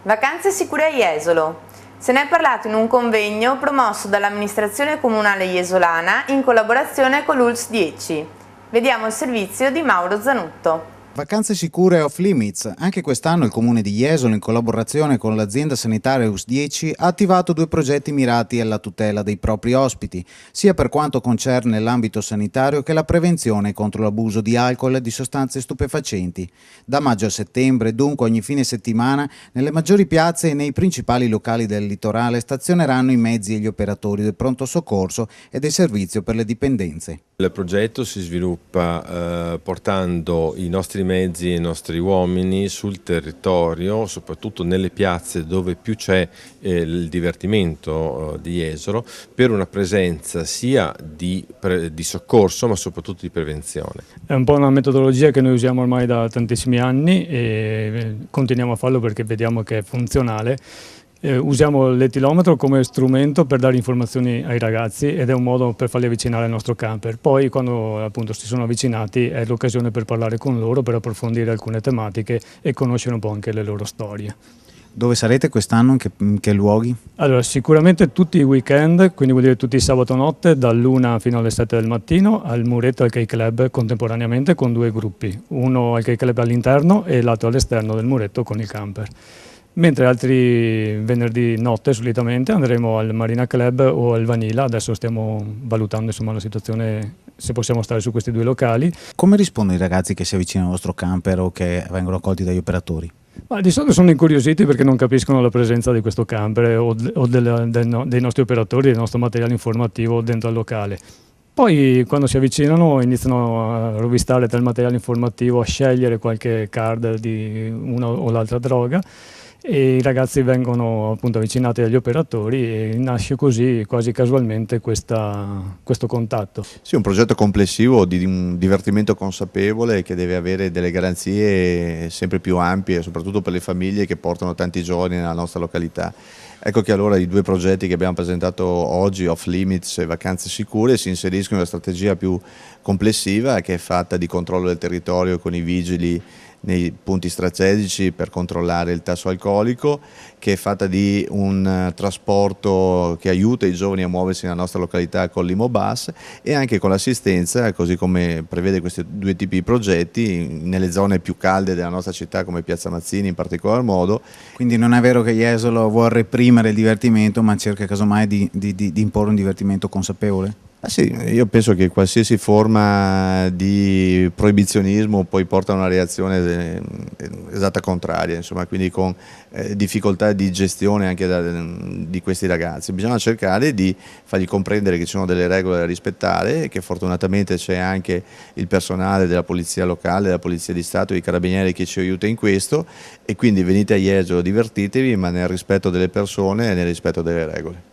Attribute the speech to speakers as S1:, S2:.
S1: Vacanze sicure a Jesolo. Se ne è parlato in un convegno promosso dall'amministrazione comunale jesolana in collaborazione con l'ULSS 10. Vediamo il servizio di Mauro Zanutto.
S2: Vacanze sicure off limits. Anche quest'anno il comune di Jesolo, in collaborazione con l'azienda sanitaria ULSS 10, ha attivato 2 progetti mirati alla tutela dei propri ospiti, sia per quanto concerne l'ambito sanitario che la prevenzione contro l'abuso di alcol e di sostanze stupefacenti. Da maggio a settembre, dunque ogni fine settimana, nelle maggiori piazze e nei principali locali del litorale stazioneranno i mezzi e gli operatori del pronto soccorso e del servizio per le dipendenze.
S3: Il progetto si sviluppa portando i nostri mezzi e i nostri uomini sul territorio, soprattutto nelle piazze dove più c'è il divertimento di Jesolo, per una presenza sia di soccorso ma soprattutto di prevenzione.
S4: È un po' una metodologia che noi usiamo ormai da tantissimi anni e continuiamo a farlo perché vediamo che è funzionale. Usiamo l'etilometro come strumento per dare informazioni ai ragazzi ed è un modo per farli avvicinare al nostro camper. Poi quando appunto si sono avvicinati è l'occasione per parlare con loro, per approfondire alcune tematiche e conoscere un po' anche le loro storie.
S2: Dove sarete quest'anno? In che luoghi?
S4: Allora, sicuramente tutti i weekend, quindi vuol dire tutti i sabato notte, dall'1 fino alle 7 del mattino, al muretto al Key Club contemporaneamente con 2 gruppi, uno al Key Club all'interno e l'altro all'esterno del muretto con il camper. Mentre altri venerdì notte solitamente andremo al Marina Club o al Vanilla, adesso stiamo valutando insomma, la situazione se possiamo stare su questi 2 locali.
S2: Come rispondono i ragazzi che si avvicinano al vostro camper o che vengono accolti dagli operatori?
S4: Ma di solito sono incuriositi perché non capiscono la presenza di questo camper o dei nostri operatori, del nostro materiale informativo dentro al locale. Poi quando si avvicinano iniziano a rovistare tra il materiale informativo, a scegliere qualche card di una o l'altra droga e i ragazzi vengono appunto avvicinati agli operatori e nasce così quasi casualmente questo contatto.
S5: Sì, un progetto complessivo di un divertimento consapevole che deve avere delle garanzie sempre più ampie, soprattutto per le famiglie che portano tanti giorni nella nostra località. Ecco che allora i 2 progetti che abbiamo presentato oggi, Off Limits e Vacanze Sicure, si inseriscono in una strategia più complessiva che è fatta di controllo del territorio con i vigili nei punti strategici per controllare il tasso alcolico, che è fatta di un trasporto che aiuta i giovani a muoversi nella nostra località con l'Imobus e anche con l'assistenza, così come prevede questi 2 tipi di progetti, nelle zone più calde della nostra città come Piazza Mazzini in particolar modo.
S2: Quindi non è vero che Jesolo vuole reprimere il divertimento, ma cerca casomai di imporre un divertimento consapevole?
S5: Sì, io penso che qualsiasi forma di proibizionismo poi porta a una reazione esatta contraria, insomma, quindi con difficoltà di gestione anche di questi ragazzi. Bisogna cercare di fargli comprendere che ci sono delle regole da rispettare e che fortunatamente c'è anche il personale della polizia locale, della polizia di Stato e dei carabinieri che ci aiuta in questo e quindi venite a Jesolo, divertitevi ma nel rispetto delle persone e nel rispetto delle regole.